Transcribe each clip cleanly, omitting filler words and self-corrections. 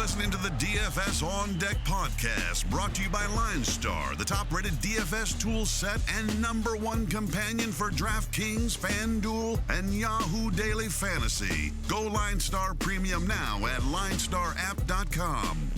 listening to the DFS On Deck podcast, brought to you by LineStar, the top-rated DFS tool set and #1 companion for DraftKings, FanDuel, and Yahoo Daily Fantasy. Go LineStar Premium now at LineStarApp.com.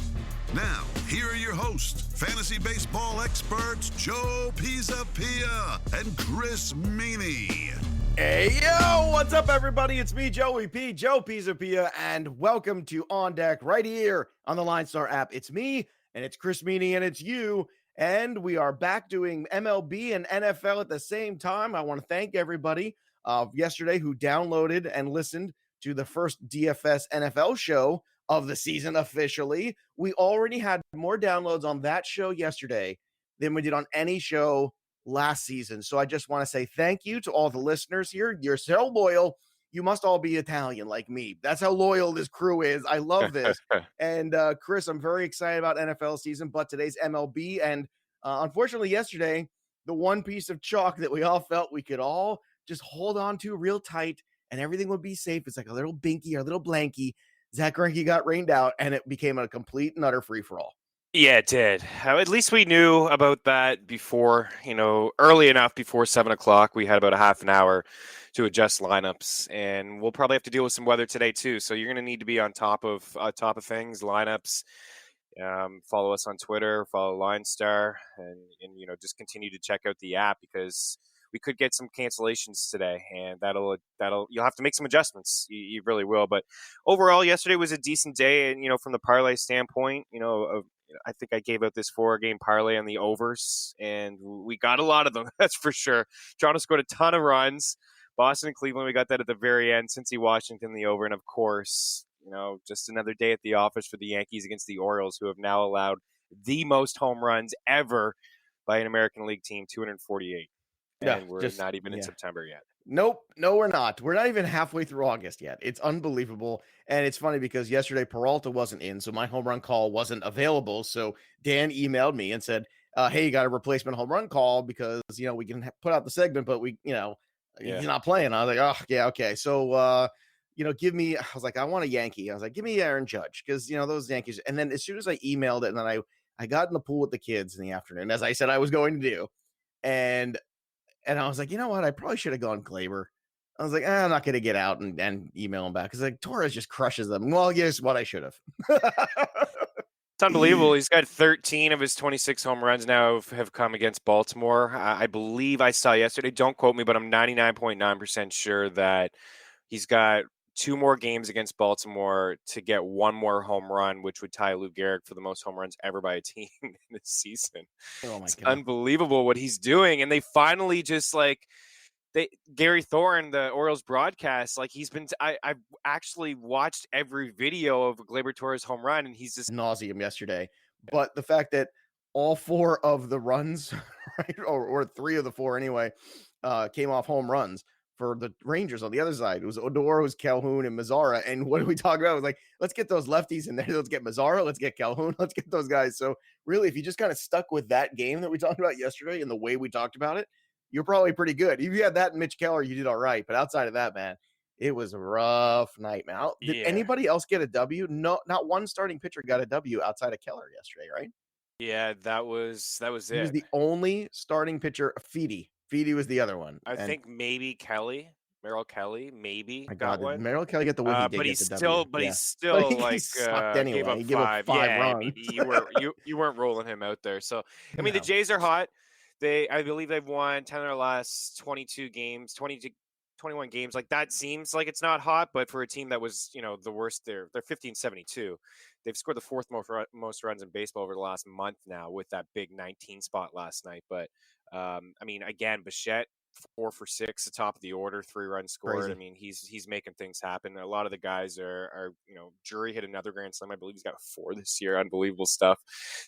Now, here are your hosts, fantasy baseball experts Joe Pisapia and Chris Meaney. Hey, yo, what's up, everybody? It's me, Joey P, Joe Pisapia, and welcome to On Deck right here on the LineStar app. It's me, and it's Chris Meaney, and it's you, and we are back doing MLB and NFL at the same time. I want to thank everybody yesterday who downloaded and listened to the first DFS NFL show of the season officially. We already had more downloads on that show yesterday than we did on any show last season. So I just want to say thank you to all the listeners here. You're so loyal. You must all be Italian like me. That's how loyal this crew is. I love this. And Chris, I'm very excited about NFL season, but today's MLB. And unfortunately, yesterday, the one piece of chalk that we all felt we could all just hold on to real tight and everything would be safe. It's like a little binky or a little blanky. Zach Greinke got rained out and it became a complete and utter free-for-all. Yeah, it did. At least we knew about that before, early enough before 7 o'clock. We had about a half an hour to adjust lineups, and we'll probably have to deal with some weather today too. So you're going to need to be on top of things, lineups. Follow us on Twitter, follow LineStar, and just continue to check out the app because we could get some cancellations today, and that'll you'll have to make some adjustments. You really will. But overall, yesterday was a decent day, and from the parlay standpoint, I think I gave out this 4-game parlay on the overs, and we got a lot of them. That's for sure. Toronto scored a ton of runs. Boston and Cleveland, we got that at the very end. Cincy, Washington, the over, and of course, just another day at the office for the Yankees against the Orioles, who have now allowed the most home runs ever by an American League team, 248. And we're not even in September yet. Nope. No, we're not. We're not even halfway through August yet. It's unbelievable. And it's funny because yesterday Peralta wasn't in, so my home run call wasn't available. So Dan emailed me and said, hey, you got a replacement home run call because, we can put out the segment, but he's not playing. I was like, oh, yeah, okay. So, give me, I was like, I want a Yankee. I was like, give me Aaron Judge because, those Yankees. And then as soon as I emailed it, and then I got in the pool with the kids in the afternoon, as I said I was going to do. And I was like, you know what? I probably should have gone Glaber. I was like, I'm not going to get out and email him back because Torres just crushes them. Well, guess what? I should have. It's unbelievable. He's got 13 of his 26 home runs now have come against Baltimore. I believe I saw yesterday. Don't quote me, but I'm 99.9% sure that he's got 2 more games against Baltimore to get 1 more home run, which would tie Lou Gehrig for the most home runs ever by a team in this season. Oh my God. Unbelievable what he's doing. And they finally just Gary Thorne, the Orioles broadcast, I've actually watched every video of Gleyber Torres home run, and he's just nauseum yesterday. But the fact that all 4 of the runs, right, or 3 of the 4 anyway, came off home runs for the Rangers on the other side. It was Odor, it was Calhoun, and Mazzara. And what did we talk about? It was like, let's get those lefties in there. Let's get Mazzara. Let's get Calhoun. Let's get those guys. So really, if you just kind of stuck with that game that we talked about yesterday and the way we talked about it, you're probably pretty good. If you had that and Mitch Keller, you did all right. But outside of that, man, it was a rough night, man. Did anybody else get a W? No, not one starting pitcher got a W outside of Keller yesterday, right? Yeah, that was it. He was the only starting pitcher. Feedy was the other one. I think maybe Merrill Kelly, maybe got one. Merrill Kelly got the win. But he's still he sucked anyway. Gave up he gave up 5 runs. You weren't rolling him out there. So I mean, the Jays are hot. I believe they've won 10 of their last 22 games, 21 games. Like that seems like it's not hot, but for a team that was, the worst, they're 15-72. They've scored the 4th most runs in baseball over the last month now with that big 19 spot last night. But again, Bichette 4 for 6, the top of the order, 3 runs scored. Crazy. I mean, he's making things happen. A lot of the guys are Drury hit another grand slam. I believe he's got 4 this year. Unbelievable stuff.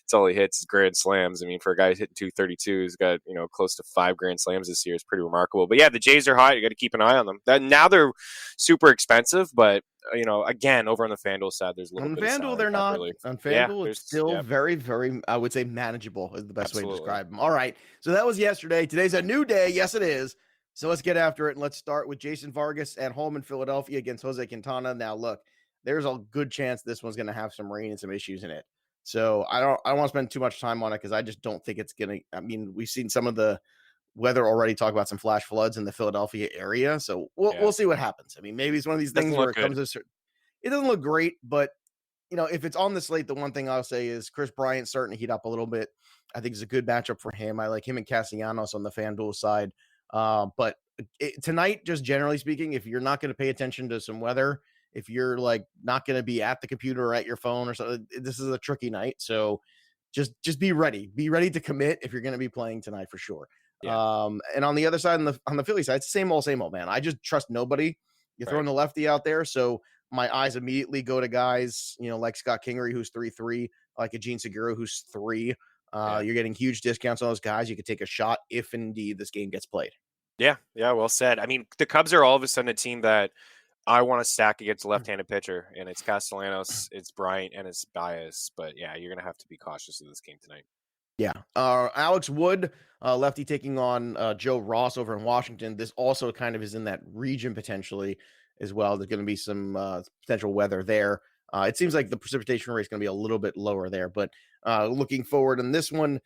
It's all he hits is grand slams. I mean, for a guy hitting 232, he's got close to 5 grand slams this year. It's pretty remarkable. But yeah, the Jays are hot. You got to keep an eye on them. Now they're super expensive, but again, over on the FanDuel side, there's a little bit of FanDuel, they're not. Really. On FanDuel, it's still very, very, I would say, manageable is the best way to describe them. All right. So that was yesterday. Today's a new day. Yes, it is. So let's get after it. And let's start with Jason Vargas at home in Philadelphia against Jose Quintana. Now, look, there's a good chance this one's going to have some rain and some issues in it. So I don't want to spend too much time on it because I just don't think it's going to. I mean, we've seen some of the weather already talk about some flash floods in the Philadelphia area, so we'll see what happens. I mean, maybe it's one of these things where it comes to a certain. It doesn't look great, but if it's on the slate, the one thing I'll say is Chris Bryant starting to heat up a little bit. I think it's a good matchup for him. I like him and Castellanos on the FanDuel side. But tonight, just generally speaking, if you're not going to pay attention to some weather, if you're like not going to be at the computer or at your phone or something, this is a tricky night. So just be ready. Be ready to commit if you're going to be playing tonight for sure. Yeah. And on the other side, on the Philly side, it's the same old, man. I just trust nobody. You're throwing the lefty out there, so my eyes immediately go to guys, like Scott Kingery, who's 3-3, like a Gene Segura, who's 3. You're getting huge discounts on those guys. You could take a shot if indeed this game gets played. Yeah, well said. I mean, the Cubs are all of a sudden a team that I want to stack against a left-handed pitcher, and it's Castellanos, it's Bryant, and it's Baez. But yeah, you're going to have to be cautious of this game tonight. Yeah. Alex Wood, lefty taking on Joe Ross over in Washington. This also kind of is in that region potentially as well. There's going to be some potential weather there. It seems like the precipitation rate is going to be a little bit lower there, but looking forward in this one,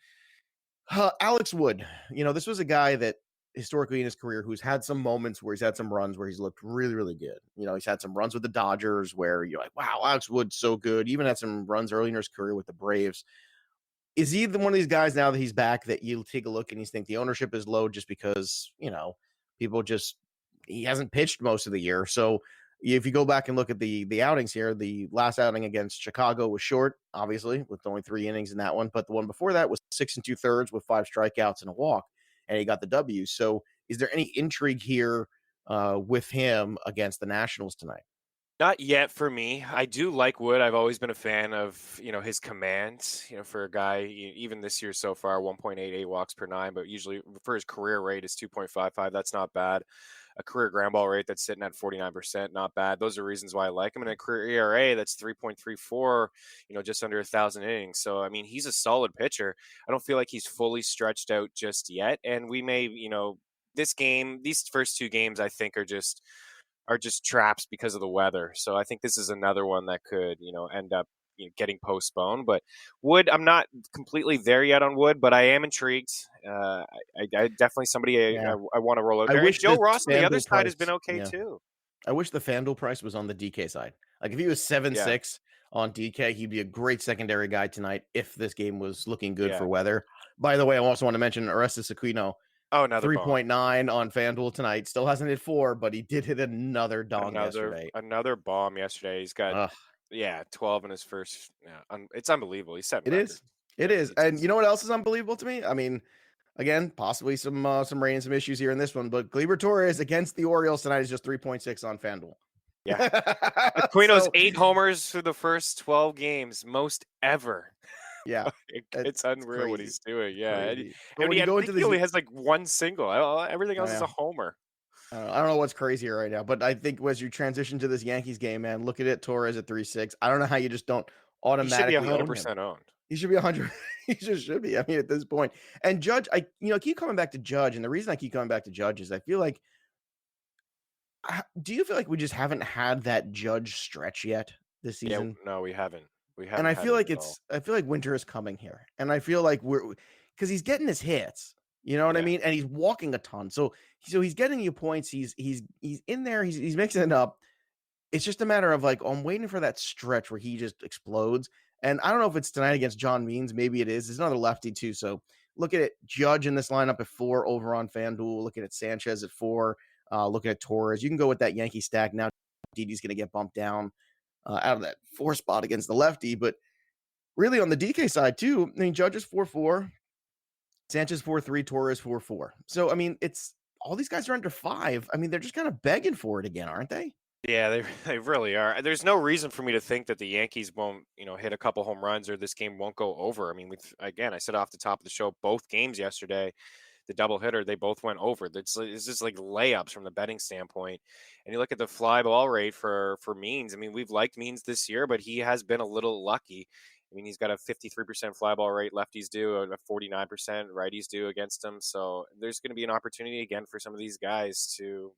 Alex Wood, this was a guy that historically in his career who's had some moments where he's had some runs where he's looked really, really good. He's had some runs with the Dodgers where you're like, wow, Alex Wood's so good. Even had some runs early in his career with the Braves. Is he one of these guys now that he's back that you take a look and you think the ownership is low just because, people he hasn't pitched most of the year. So if you go back and look at the outings here, the last outing against Chicago was short, obviously, with only 3 innings in that one. But the one before that was 6 2/3 with 5 strikeouts and a walk, and he got the W. So is there any intrigue here with him against the Nationals tonight? Not yet for me. I do like Wood. I've always been a fan of, his command, for a guy, even this year so far, 1.88 walks per 9, but usually for his career rate is 2.55. That's not bad. A career ground ball rate that's sitting at 49%, not bad. Those are reasons why I like him. And a career ERA that's 3.34, just under 1,000 innings. So, I mean, he's a solid pitcher. I don't feel like he's fully stretched out just yet. And we may, these first 2 games, I think are just traps because of the weather. So I think this is another one that could, end up getting postponed. But Wood, I'm not completely there yet on Wood, but I am intrigued. I definitely somebody I want to roll out there. Joe Ross on the other side has been okay too. I wish the FanDuel price was on the DK side. Like if he was 7-6 on DK, he'd be a great secondary guy tonight if this game was looking good for weather. By the way, I also want to mention Orestes Aquino. Oh, another 3.9 on FanDuel tonight. Still hasn't hit 4, but he did hit another dong yesterday. Another bomb yesterday. He's got 12 in his first. Yeah, it's unbelievable. He's set. It is. And you know what else is unbelievable to me? I mean, again, possibly some rain and some issues here in this one, but Gleyber Torres against the Orioles tonight is just 3.6 on FanDuel. Yeah. Aquino's 8 homers through the first 12 games, most ever. Yeah, it's unreal what he's doing. Yeah, and he only has like 1 single. Everything else is a homer. I don't know what's crazier right now, but I think as you transition to this Yankees game, man, look at it. Torres at 3.6. I don't know how you just don't automatically. He should be 100% owned. He should be 100. He just should be. I mean, at this point, and Judge, I keep coming back to Judge, and the reason I keep coming back to Judge is I feel like. Do you feel like we just haven't had that Judge stretch yet this season? Yeah, no, we haven't. And I feel like I feel like winter is coming here, and I feel like because he's getting his hits, you know what I mean, and he's walking a ton, so he's getting you points. He's in there. He's mixing it up. It's just a matter of like I'm waiting for that stretch where he just explodes. And I don't know if it's tonight against John Means. Maybe it is. There's another lefty too. So look at it. Judge in this lineup at 4 over on FanDuel. Looking at Sanchez at 4. Looking at Torres. You can go with that Yankee stack now. Didi's going to get bumped down out of that 4 spot against the lefty, but really on the DK side too. I mean, Judge is 4.4, Sanchez 4.3, Torres 4.4. So I mean, it's all these guys are under 5. I mean, they're just kind of begging for it again, aren't they? Yeah, they really are. There's no reason for me to think that the Yankees won't, hit a couple home runs or this game won't go over. I mean, I said off the top of the show, both games yesterday, the doubleheader, they both went over. It's just like layups from the betting standpoint. And you look at the fly ball rate for Means. I mean, we've liked Means this year, but he has been a little lucky. I mean, he's got a 53% fly ball rate. Lefties do a 49%. Righties do against him. So there's going to be an opportunity again for some of these guys to,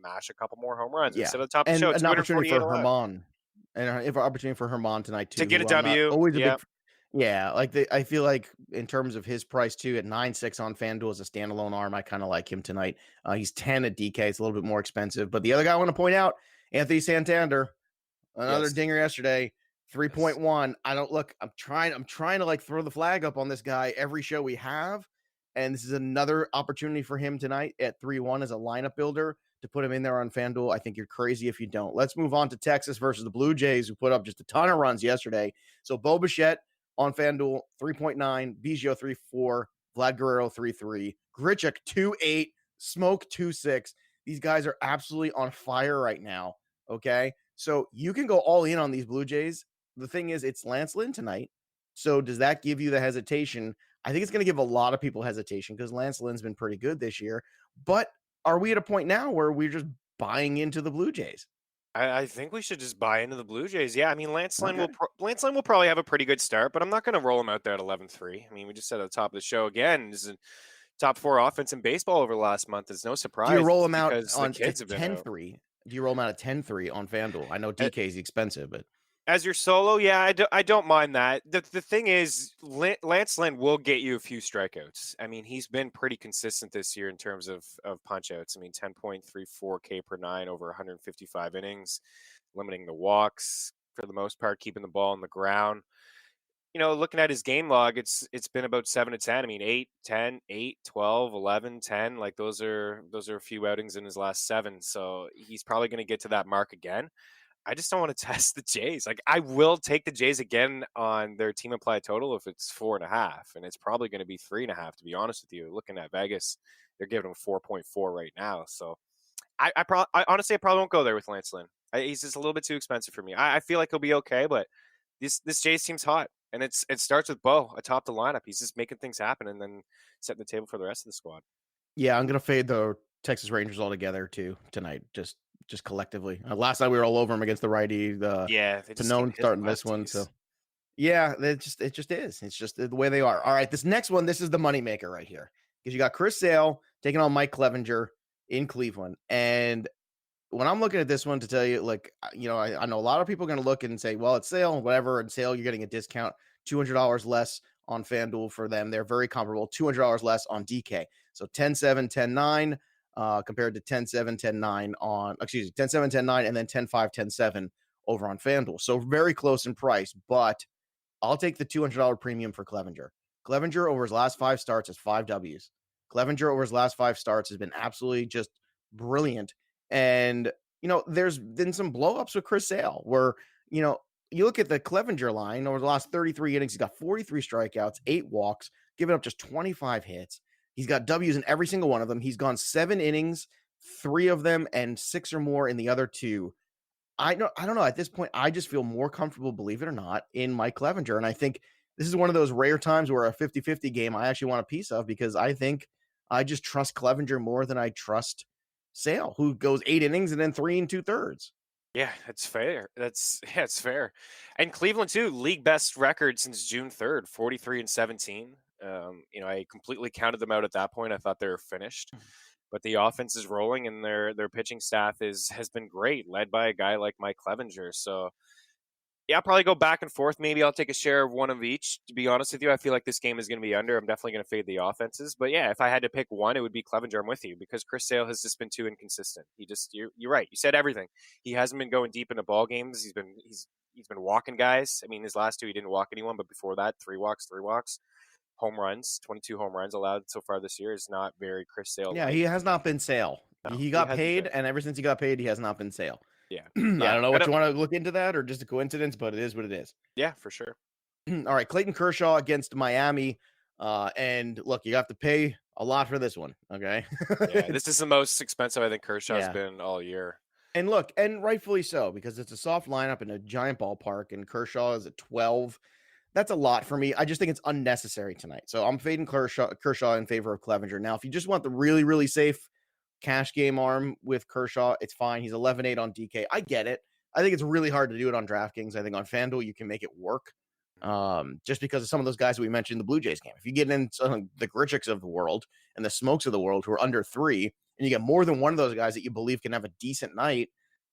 mash a couple more home runs. Yeah. So the top of the show, an opportunity for Herman and if an opportunity for Herman tonight too. To get a Who I'm not W. always a Yeah. big, yeah. Like I feel like in terms of his price too, at 9.6 on FanDuel as a standalone arm, I kind of like him tonight. He's 10 at DK. It's a little bit more expensive, but the other guy I want to point out, Anthony Santander, another Yes. dinger yesterday. 3.1. I don't look. I'm trying to like throw the flag up on this guy every show we have. And this is another opportunity for him tonight at 3-1 as a lineup builder to put him in there on FanDuel. I think you're crazy if you don't. Let's move on to Texas versus the Blue Jays, who put up just a ton of runs yesterday. So Bo Bichette on FanDuel, 3.9, Biggio 3.4, Vlad Guerrero 3.3, Grichuk 2.8, Smoke 2.6. These guys are absolutely on fire right now. Okay. So you can go all in on these Blue Jays. The thing is, it's Lance Lynn tonight. So does that give you the hesitation? I think it's going to give a lot of people hesitation because Lance Lynn's been pretty good this year. But are we at a point now where we're just buying into the Blue Jays? I think we should just buy into the Blue Jays. Yeah, I mean Lance Lynn Okay. Lance Lynn will probably have a pretty good start, but I'm not going to roll him out there at 11-3. I mean, we just said at the top of the show again, this is a top 4 offense in baseball over the last month. It's no surprise. Do you roll him out because the on kids have been out. 10-3? Do you roll him out at 10-3 on FanDuel? I know DK is expensive, but As your solo, yeah, I don't mind that. The thing is, Lance Lynn will get you a few strikeouts. I mean, he's been pretty consistent this year in terms of punch outs. I mean, 10.34 K per 9 over 155 innings, limiting the walks for the most part, keeping the ball on the ground. You know, looking at his game log, it's been about 7 to 10. I mean, 8, 10, 8, 12, 11, 10. Like those are a few outings in his last 7. So he's probably going to get to that mark again. I just don't want to test the Jays. Like I will take the Jays again on their team applied total if it's 4.5, and it's probably going to be 3.5. To be honest with you, looking at Vegas, they're giving him 4.4 right now. So I honestly probably won't go there with Lance Lynn. He's just a little bit too expensive for me. I feel like he'll be okay, but this Jays team's hot, and it starts with Bo atop the lineup. He's just making things happen and then setting the table for the rest of the squad. yeah, I'm gonna fade the Texas Rangers altogether too tonight. Just collectively. Last night we were all over him against the righty. Yeah, they just Pinone starting this one. So yeah, it just is. It's just the way they are. All right, this next one, this is the moneymaker right here because you got Chris Sale taking on Mike Clevenger in Cleveland. And when I'm looking at this one, to tell you, like, you know, I know a lot of people are going to look and say, well, it's Sale, whatever. And Sale, you're getting a discount, $200 less on FanDuel for them. They're very comparable, $200 less on DK. So 10-7, 10-9 compared to 10-7, 10-9 on, 10-7, 10-9, and then 10-5, 10-7 over on FanDuel. So very close in price, but I'll take the $200 premium for Clevenger. Clevenger over his last 5 starts is 5 Ws. Clevenger over his last 5 starts has been absolutely just brilliant. And, you know, there's been some blowups with Chris Sale where, you know, you look at the Clevenger line over the last 33 innings, he's got 43 strikeouts, 8 walks, giving up just 25 hits. He's got W's in every single one of them. He's gone 7 innings, 3 of them, and 6 or more in the other 2. I don't know. At this point, I just feel more comfortable, believe it or not, in Mike Clevenger. And I think this is one of those rare times where a 50-50 game I actually want a piece of because I think I just trust Clevenger more than I trust Sale, who goes 8 innings and then 3 2/3. Yeah, that's fair. It's fair. And Cleveland too, league best record since June 3rd, 43-17. You know, I completely counted them out at that point. I thought they were finished. But the offense is rolling and their pitching staff has been great, led by a guy like Mike Clevenger. So yeah, I'll probably go back and forth. Maybe I'll take a share of one of each. To be honest with you, I feel like this game is going to be under. I'm definitely going to fade the offenses. But yeah, if I had to pick one, it would be Clevenger. I'm with you because Chris Sale has just been too inconsistent. You're right. You said everything. He hasn't been going deep into ball games. He's been walking guys. I mean, his last 2 he didn't walk anyone, but before that, 3 walks, home runs, 22 home runs allowed so far this year is not very Chris Sale. Yeah, he has not been Sale. No, he got he paid, and ever since he got paid, he has not been Sale. Yeah. I don't know what you want to look into that or just a coincidence, but it is what it is. Yeah, for sure. All right, Clayton Kershaw against Miami. And look, you have to pay a lot for this one, okay? Yeah, this is the most expensive I think Kershaw's been all year. And look, and rightfully so, because it's a soft lineup in a giant ballpark, and Kershaw is at 12. That's a lot for me. I just think it's unnecessary tonight. So I'm fading Kershaw in favor of Clevenger. Now, if you just want the really, really safe cash game arm with Kershaw, it's fine. He's 11-8 on DK. I get it. I think it's really hard to do it on DraftKings. I think on FanDuel, you can make it work. Just because of some of those guys that we mentioned in the Blue Jays game. If you get in the Grichuks of the world and the Smokes of the world who are under 3, and you get more than one of those guys that you believe can have a decent night,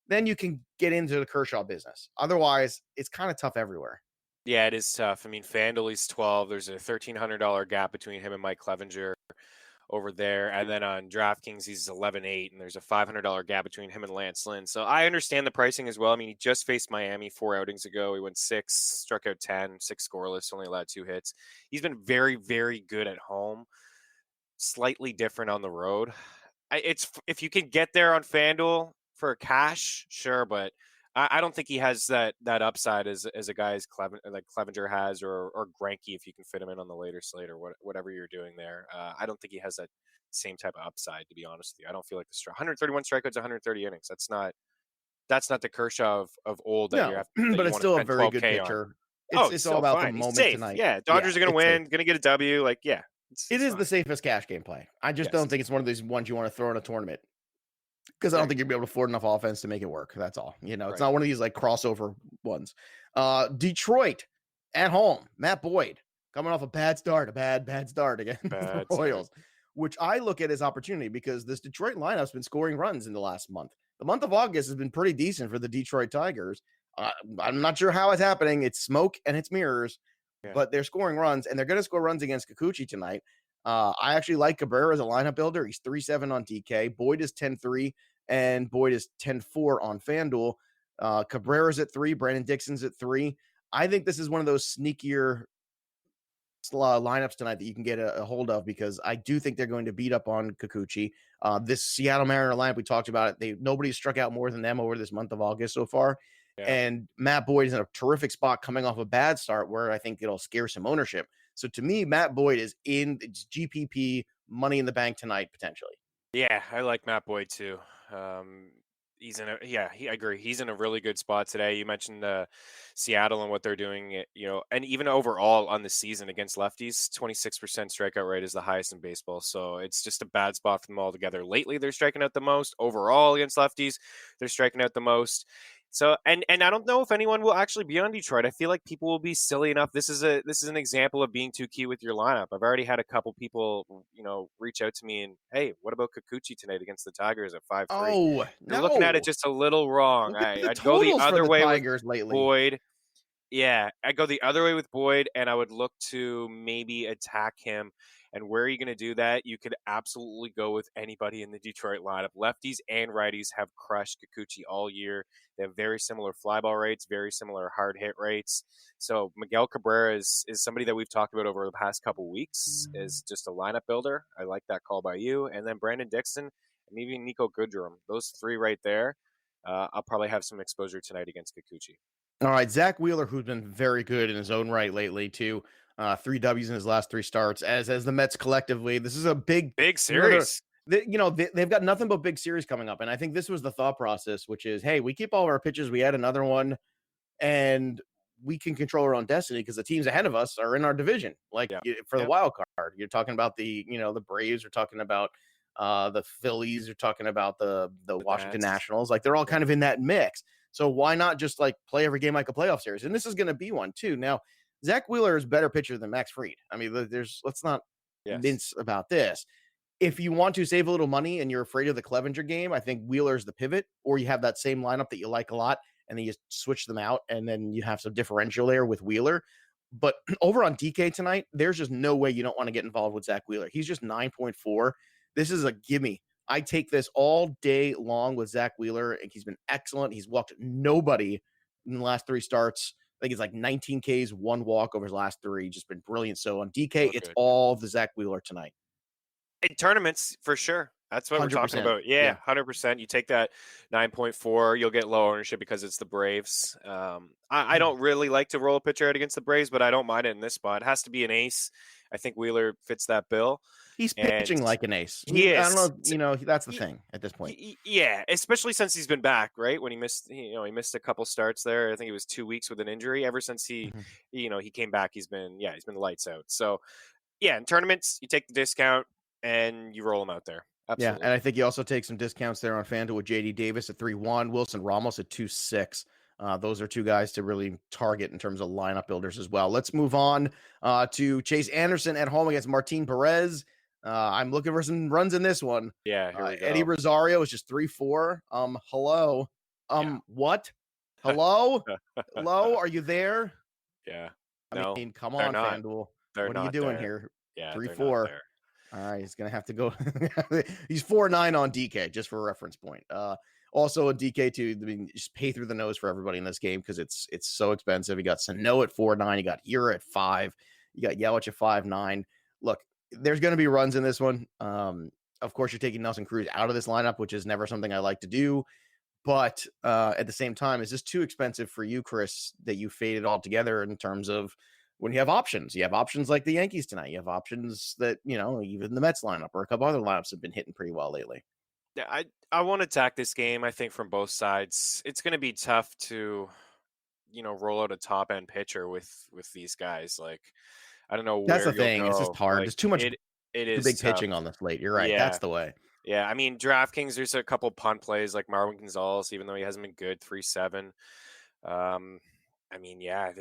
then you can get into the Kershaw business. Otherwise, it's kind of tough everywhere. Yeah, it is tough. I mean, FanDuel, he's 12. There's a $1,300 gap between him and Mike Clevenger over there. And then on DraftKings, he's 11-8, and there's a $500 gap between him and Lance Lynn. So I understand the pricing as well. I mean, he just faced Miami 4 outings ago. He went 6, struck out 10, 6 scoreless, only allowed 2 hits. He's been very, very good at home, slightly different on the road. It's if you can get there on FanDuel for cash, sure, but I don't think he has that upside as a guy as like Clevenger has, or Greinke if you can fit him in on the later slate or whatever you're doing there. I don't think he has that same type of upside, to be honest with you. I don't feel like the 131 strikeouts, 130 innings. That's not the Kershaw of old that you have. That But you it's want still to a spend very good 12K pitcher. on. It's all about the He's moment safe. tonight. Yeah, Dodgers are going to win, safe. going to get a W. Like, yeah. It is fine. the safest cash game play. I just don't think it's one of those ones you want to throw in a tournament, because I don't think you'll be able to afford enough offense to make it work. That's all. It's not one of these like crossover ones. Detroit at home. Matt Boyd coming off a bad start against the Royals, which I look at as opportunity because this Detroit lineup's been scoring runs in the last month. The month of August has been pretty decent for the Detroit Tigers. I'm not sure how it's happening. It's smoke and it's mirrors. But they're scoring runs, and they're going to score runs against Kikuchi tonight. I actually like Cabrera as a lineup builder. He's 3-7 on DK. Boyd is 10-3, and Boyd is 10-4 on FanDuel. Cabrera's at 3. Brandon Dixon's at 3. I think this is one of those sneakier lineups tonight that you can get a hold of, because I do think they're going to beat up on Kikuchi. This Seattle Mariner lineup, we talked about it. Nobody's struck out more than them over this month of August so far. Yeah. And Matt Boyd is in a terrific spot coming off a bad start where I think it'll scare some ownership. So to me, Matt Boyd is in GPP money in the bank tonight, potentially. Yeah, I like Matt Boyd too. I agree. He's in a really good spot today. You mentioned Seattle and what they're doing, and even overall on the season against lefties, 26% strikeout rate is the highest in baseball. So it's just a bad spot for them altogether. Lately, they're striking out the most. Overall against lefties, they're striking out the most. So, and I don't know if anyone will actually be on Detroit. I feel like people will be silly enough. This is an example of being too cute with your lineup. I've already had a couple people, reach out to me and, hey, what about Kikuchi tonight against the Tigers at 5-3? Oh, You're looking at it just a little wrong. I'd go the other way with Boyd. Yeah, I'd go the other way with Boyd, and I would look to maybe attack him. And where are you going to do that? You could absolutely go with anybody in the Detroit lineup. Lefties and righties have crushed Kikuchi all year. They have very similar fly ball rates, very similar hard hit rates. So Miguel Cabrera is somebody that we've talked about over the past couple weeks as just a lineup builder. I like that call by you. And then Brandon Dixon and maybe Nico Goodrum. Those 3 right there, I'll probably have some exposure tonight against Kikuchi. All right, Zach Wheeler, who's been very good in his own right lately, too. 3 W's in his last 3 starts. As the Mets collectively, this is a big series. They've got nothing but big series coming up, and I think this was the thought process, which is, hey, we keep all of our pitches. We add another one, and we can control our own destiny because the teams ahead of us are in our division. For the wild card, you're talking about the Braves. You're talking about the Phillies. You're talking about the Washington Nationals. Like, they're all kind of in that mix. So why not just play every game like a playoff series? And this is going to be one too. Now, Zach Wheeler is a better pitcher than Max Fried. I mean, let's not mince about this. If you want to save a little money and you're afraid of the Clevenger game, I think Wheeler's the pivot, or you have that same lineup that you like a lot and then you switch them out and then you have some differential there with Wheeler. But over on DK tonight, there's just no way you don't want to get involved with Zach Wheeler. He's just 9.4. This is a gimme. I take this all day long with Zach Wheeler, and he's been excellent. He's walked nobody in the last 3 starts. I think it's like 19 Ks, 1 walk over his last 3. Just been brilliant. So on DK, it's all the Zach Wheeler tonight. In tournaments, for sure. That's what 100%. We're talking about. Yeah, 100%. You take that 9.4, you'll get low ownership because it's the Braves. I don't really like to roll a pitcher out against the Braves, but I don't mind it in this spot. It has to be an ace. I think Wheeler fits that bill. He's pitching like an ace. He is. I don't know. That's the thing at this point. Yeah, especially since he's been back, right? When he missed a couple starts there. I think it was 2 weeks with an injury. Ever since he came back, he's been lights out. So, yeah, in tournaments, you take the discount and you roll him out there. Absolutely. Yeah, and I think you also take some discounts there on FanDuel with JD Davis at 3-1, Wilson Ramos at 2-6. Those are 2 guys to really target in terms of lineup builders as well. Let's move on to Chase Anderson at home against Martin Perez. I'm looking for some runs in this one. Yeah, here we go. Eddie Rosario is just 3-4. Hello. Yeah. What? Hello? Hello? Are you there? Yeah. I No, mean, come they're on, not. FanDuel. They're What are you not doing there. here? Yeah, they're not 3-4. there. All right, he's gonna have to go. He's 4-9 on DK, just for a reference point. Also a DK too. I mean, just pay through the nose for everybody in this game because it's so expensive. You got Sano at 4-9. You got Hira at 5. You got Yelich at 5-9. Look, there's gonna be runs in this one. Of course, you're taking Nelson Cruz out of this lineup, which is never something I like to do. But at the same time, is this too expensive for you, Chris, that you faded altogether in terms of when you have options? You have options like the Yankees tonight. You have options that, even the Mets lineup or a couple other lineups have been hitting pretty well lately. Yeah, I want to attack this game. I think from both sides, it's going to be tough to, roll out a top end pitcher with these guys. Like, I don't know That's where the you'll thing. It's just go. hard. Like, There's too much it too is big tough. pitching on the slate. You're right. Yeah. That's the way. Yeah, I mean, DraftKings, there's a couple punt plays like Marwin Gonzalez, even though he hasn't been good, 3-7. I mean, yeah,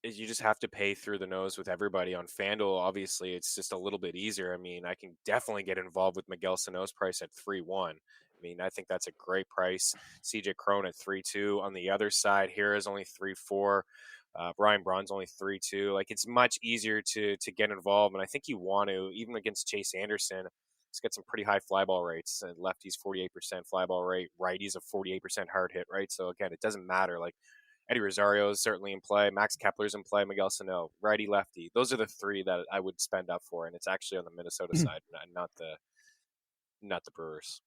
you just have to pay through the nose with everybody on FanDuel. Obviously, it's just a little bit easier. I mean, I can definitely get involved with Miguel Sano's price at 3-1. I mean, I think that's a great price. CJ Cron at 3-2. On the other side, here is only 3-4. Brian Braun's only 3-2. Like, it's much easier to get involved, and I think you want to, even against Chase Anderson. He's got some pretty high fly ball rates. And lefties 48% fly ball rate, righties a 48% hard hit, right? So again, it doesn't matter. Like, Eddie Rosario is certainly in play. Max Kepler's in play. Miguel Sano, righty, lefty. Those are the three that I would spend up for, and it's actually on the Minnesota side, not the Brewers.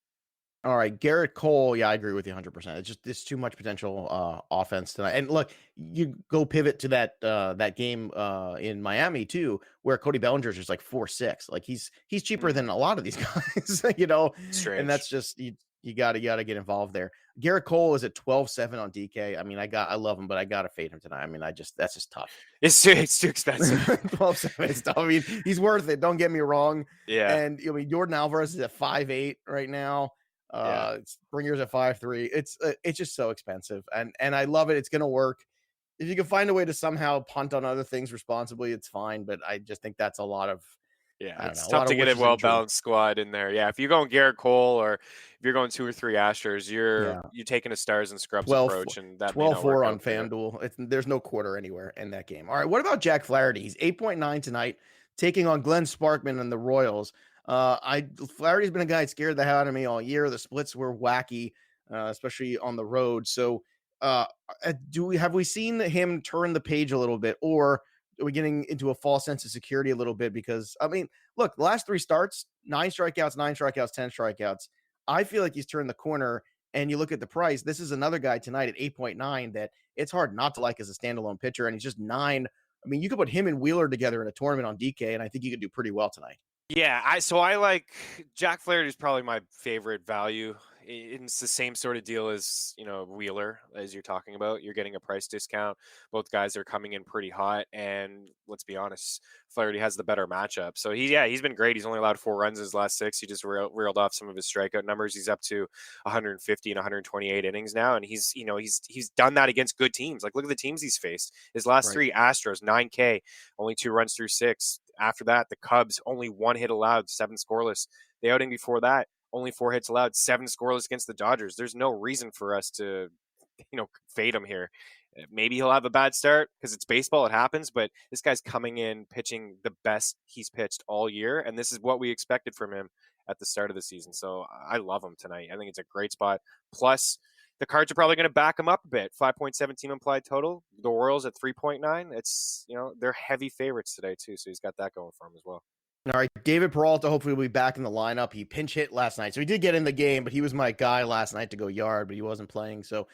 All right, Garrett Cole. Yeah, I agree with you 100%. It's too much potential offense tonight. And look, you go pivot to that game in Miami too, where Cody Bellinger's just like 4-6. Like he's cheaper than a lot of these guys, Strange. And that's just you gotta get involved there. Garrett Cole is at 12-7 on DK. I mean, I love him, but I gotta fade him tonight. I mean, that's just tough. It's too expensive. 12-7 is tough. I mean, he's worth it. Don't get me wrong. Yeah. And I mean, Jordan Alvarez is at 5-8 right now. Springer's at 5-3. It's just so expensive, and I love it. It's gonna work if you can find a way to somehow punt on other things responsibly. It's fine, but I just think that's a lot of it's tough to get a well balanced squad in there. Yeah, if you're going Garrett Cole or if you're going 2 or 3 Astros, you're taking a stars and scrubs approach, and that 12-4 on FanDuel. There's no quarter anywhere in that game. All right, what about Jack Flaherty? He's 8.9 tonight, taking on Glenn Sparkman and the Royals. Flaherty's been a guy that scared the hell out of me all year. The splits were wacky, especially on the road. So, have we seen him turn the page a little bit, or are we getting into a false sense of security a little bit? Because I mean, look, the last 3 starts, 9 strikeouts, 9 strikeouts, 10 strikeouts. I feel like he's turned the corner. And you look at the price. This is another guy tonight at 8.9 that it's hard not to like as a standalone pitcher. And he's just 9. I mean, you could put him and Wheeler together in a tournament on DK, and I think you could do pretty well tonight. Yeah, I like Jack Flaherty is probably my favorite value. It's the same sort of deal as Wheeler, as you're talking about. You're getting a price discount. Both guys are coming in pretty hot, and let's be honest, Flaherty has the better matchup. So he's been great. He's only allowed 4 runs in his last 6. He just reeled off some of his strikeout numbers. He's up to 150 and 128 innings now, and he's done that against good teams. Like, look at the teams he's faced. His last 3: Astros 9K, only 2 runs through 6. After that, the Cubs, only 1 hit allowed, 7 scoreless. The outing before that, only 4 hits allowed, 7 scoreless against the Dodgers. There's no reason for us to, fade him here. Maybe he'll have a bad start because it's baseball. It happens, but this guy's coming in pitching the best he's pitched all year, and this is what we expected from him at the start of the season. So I love him tonight. I think it's a great spot. Plus, the Cards are probably going to back him up a bit. 5.7 team implied total. The Royals at 3.9. It's, they're heavy favorites today too. So he's got that going for him as well. All right. David Peralta hopefully will be back in the lineup. He pinch hit last night. So he did get in the game, but he was my guy last night to go yard, but he wasn't playing. So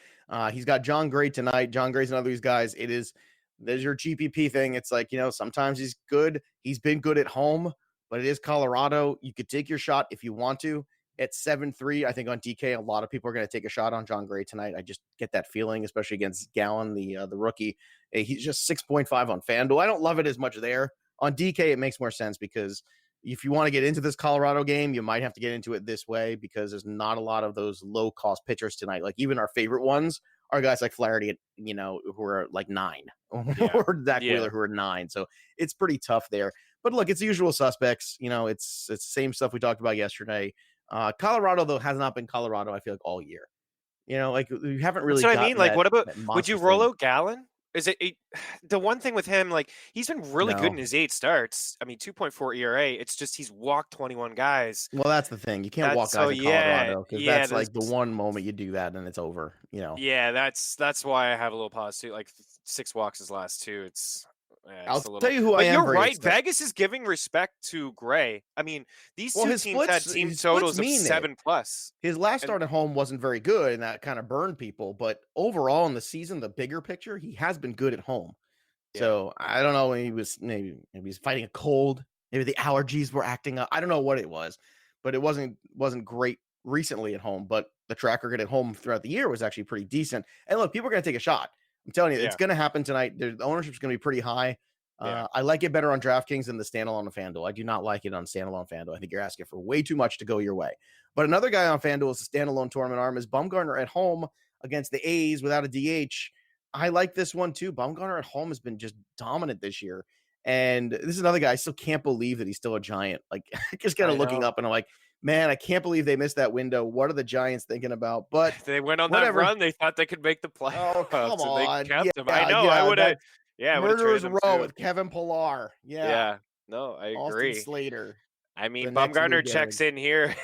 he's got John Gray tonight. John Gray's another of these guys. There's your GPP thing. It's like, sometimes he's good. He's been good at home, but it is Colorado. You could take your shot if you want to. At 7-3, I think on DK, a lot of people are going to take a shot on John Gray tonight. I just get that feeling, especially against Gallen, the rookie. He's just 6.5 on FanDuel. I don't love it as much there. On DK, it makes more sense because if you want to get into this Colorado game, you might have to get into it this way because there's not a lot of those low-cost pitchers tonight. Like, even our favorite ones are guys like Flaherty, who are like 9, or Zach Wheeler, who are 9. So it's pretty tough there. But look, it's the usual suspects. It's the same stuff we talked about yesterday. Colorado, though, has not been Colorado, I feel like, all year. You know, like we haven't That's really what I mean. gotten Like, that what about would monster you roll thing. out Gallon? Is it the one thing with him? Like, he's been really good in No. his 8 starts. I mean, 2.4 ERA. It's just he's walked 21 guys. Well, that's the thing. You can't walk That's so guys in yeah, Colorado because yeah. that's There's like the one moment you do that and it's over. You know, yeah. That's why I have a little pause too. Like 6 walks his last two. It's yeah, I'll just a tell little. you who I But am you're very right. excited. Vegas is giving respect to Gray. I mean, these Well, two teams had team his splits totals of mean it. 7+. His last And start at home wasn't very good, and that kind of burned people. But overall in the season, the bigger picture, he has been good at home. yeah, So I don't know. Maybe he's fighting a cold. Maybe the allergies were acting up. I don't know what it was, but it wasn't great recently at home. But the track record at home throughout the year was actually pretty decent. And look, people are going to take a shot. I'm telling you, it's yeah, going to happen tonight. The ownership's going to be pretty high. yeah. I like it better on DraftKings than the standalone on FanDuel. I do not like it on standalone FanDuel. I think you're asking for way too much to go your way. But another guy on FanDuel is a standalone tournament arm is Bumgarner at home against the A's without a DH. I like this one too. Bumgarner at home has been just dominant this year. And this is another guy. I still can't believe that he's still a Giant. Like, just kind I of looking know. up and I'm like, man, I can't believe they missed that window. What are the Giants thinking about? But They went on that whatever. run. They thought they could make the Oh, come playoffs, and they on. kept him. I Yeah, know. I yeah. would have. That Yeah, I would have traded Murderer's them Row too. with Kevin Pillar. Yeah. Yeah. No, I Austin agree. Slater, I the mean, next Lou Bumgarner checks Gehrig. in here.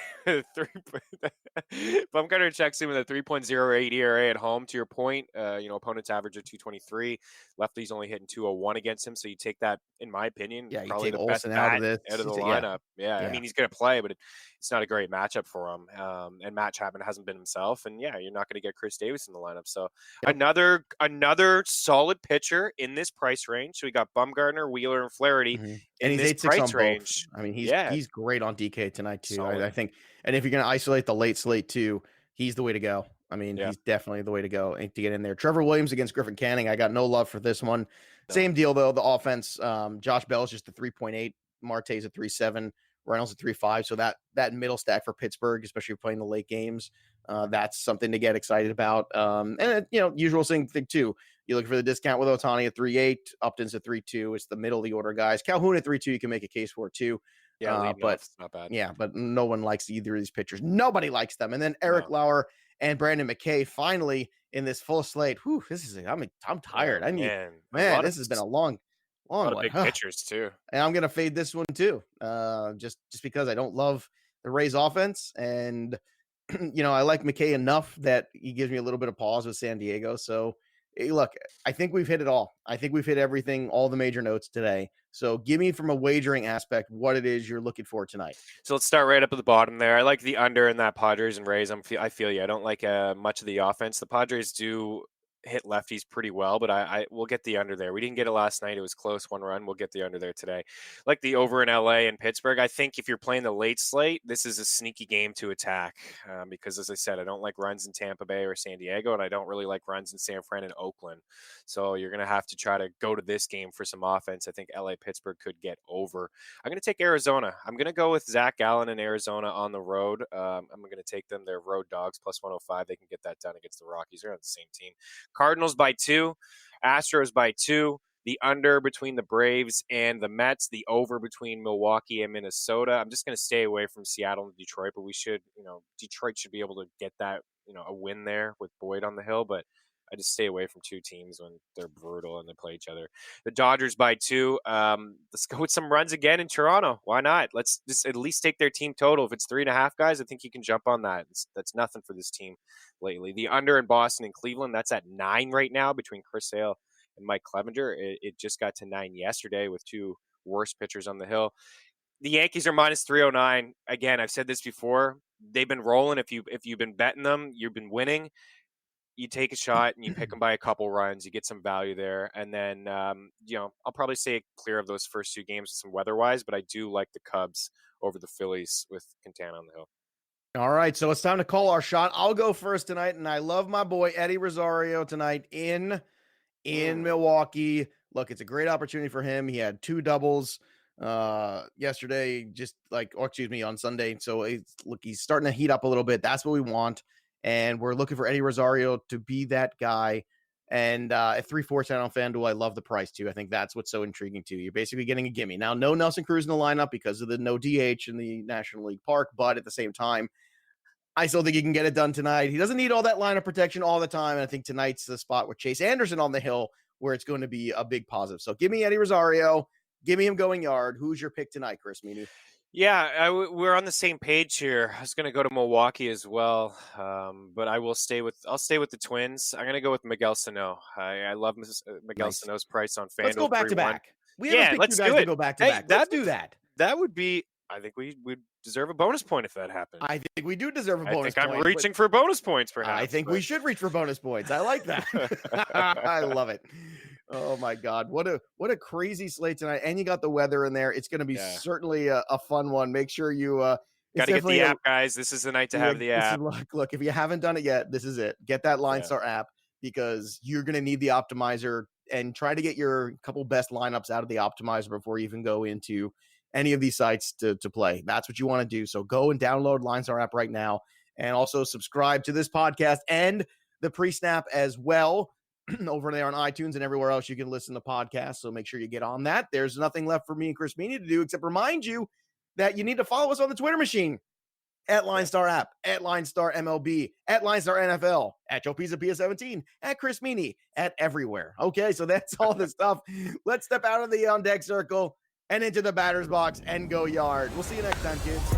Bumgarner checks in with a 3.08 ERA at home. To your point, opponents average of 223. Lefties only hitting 201 against him. So you take that, in my opinion, Yeah, you probably take the best Olsen out of bat this. out of the Yeah. lineup. Yeah, I Yeah. mean, he's going to play, but it's not a great matchup for him. And Matt Chapman hasn't been himself. And yeah, you're not going to get Chris Davis in the lineup. So Yep. another solid pitcher in this price range. So we got Bumgarner, Wheeler, and Flaherty And in he's this 8-6 on price both. range. I mean, Yeah, he's great on DK tonight too. I solid. think, and if you're going to isolate the late slate too, he's the way to go. I mean, Yeah. he's definitely the way to go and to get in there. Trevor Williams against Griffin Canning. I got no love for this one. No. Same deal though. The offense. Josh Bell's just a 3.8. Marte's a 3.7. Reynolds a 3.5. So that middle stack for Pittsburgh, especially playing the late games, that's something to get excited about. And usual thing too. You look for the discount with Ohtani at 3.8, Upton's at 3.2. It's the middle of the order guys. Calhoun at 3.2. You can make a case for it too. Yeah, leading But off, it's not bad. yeah, but no one likes either of these pitchers. Nobody likes them. And then Eric Lauer and Brandon McKay finally in this full slate. Whew, I'm tired. Oh, man, this has been a long a lot of one. big pitchers too. And I'm gonna fade this one too. Just because I don't love the Rays offense. And I like McKay enough that he gives me a little bit of pause with San Diego. So look, I think we've hit it all. I think we've hit everything, all the major notes today. So give me from a wagering aspect what it is you're looking for tonight. So let's start right up at the bottom there. I like the under in that Padres and Rays. I feel you. I don't like much of the offense. The Padres do hit lefties pretty well, but I will get the under there. We didn't get it last night. It was close, one run. We'll get the under there today. Like the over in LA and Pittsburgh. I think if you're playing the late slate, this is a sneaky game to attack because, as I said, I don't like runs in Tampa Bay or San Diego, and I don't really like runs in San Fran and Oakland. So you're going to have to try to go to this game for some offense. I think LA Pittsburgh could get over. I'm going to take Arizona. I'm going to go with Zach Gallen in Arizona on the road. I'm going to take them. They're road dogs plus 105. They can get that done against the Rockies. They're on the same team. Cardinals by 2, Astros by 2, the under between the Braves and the Mets, the over between Milwaukee and Minnesota. I'm just going to stay away from Seattle and Detroit, but Detroit should be able to get that, a win there with Boyd on the hill, but I just stay away from two teams when they're brutal and they play each other. The Dodgers by 2. Let's go with some runs again in Toronto. Why not? Let's just at least take their team total. If it's 3.5 guys, I think you can jump on that. That's nothing for this team lately. The under in Boston and Cleveland, that's at 9 right now between Chris Sale and Mike Clevenger. It just got to 9 yesterday with two worst pitchers on the hill. The Yankees are minus 309. Again, I've said this before. They've been rolling. If you've been betting them, you've been winning. You take a shot and you pick them by a couple runs. You get some value there. And then, I'll probably say clear of those first 2 games with some weather-wise, but I do like the Cubs over the Phillies with Quintana on the hill. All right, so it's time to call our shot. I'll go first tonight, and I love my boy Eddie Rosario tonight in Milwaukee. Look, it's a great opportunity for him. He had 2 doubles yesterday, on Sunday. So he's starting to heat up a little bit. That's what we want. And we're looking for Eddie Rosario to be that guy. And at 3.4 on FanDuel, I love the price too. I think that's what's so intriguing too. You're basically getting a gimme. Now, no Nelson Cruz in the lineup because of the no DH in the National League Park, but at the same time, I still think he can get it done tonight. He doesn't need all that line of protection all the time. And I think tonight's the spot with Chase Anderson on the hill where it's going to be a big positive. So give me Eddie Rosario. Give me him going yard. Who's your pick tonight, Chris Meaney? Yeah, we're on the same page here. I was going to go to Milwaukee as well, but I'll stay with the Twins. I'm going to go with Miguel Sano. I love Miguel Sano's price on FanDuel. Let's go back to 3-1. back. We haven't picked you guys to go back to back. Let's do that. That would be. I think we would deserve a bonus point if that happened. I think we do deserve a bonus point. I think I'm reaching for bonus points, perhaps. I think we should reach for bonus points. I like that. I love it. Oh my God. What a crazy slate tonight. And you got the weather in there. It's going to be certainly a fun one. Make sure you got to get the app, guys. This is the night to have the app. Look, if you haven't done it yet, this is it. Get that LineStar app because you're going to need the optimizer and try to get your couple best lineups out of the optimizer before you even go into any of these sites to play. That's what you want to do. So go and download LineStar app right now and also subscribe to this podcast and the pre-snap as well over there on iTunes and everywhere else you can listen to podcasts. So make sure you get on that. There's nothing left for me and Chris Meaney to do except remind you that you need to follow us on the Twitter machine at LineStar app, at LineStar MLB, at LineStar NFL, at Joe Pisapia 17, at Chris Meaney, at everywhere. Okay, so that's all the stuff. Let's step out of the on deck circle and into the batter's box and go yard. We'll see you next time, kids.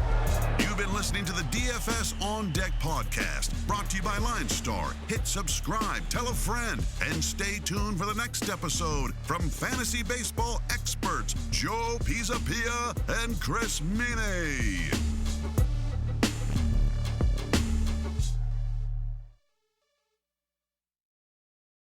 You've been listening to the DFS On Deck podcast, brought to you by LineStar. Hit subscribe, tell a friend, and stay tuned for the next episode from fantasy baseball experts Joe Pisapia and Chris Meaney.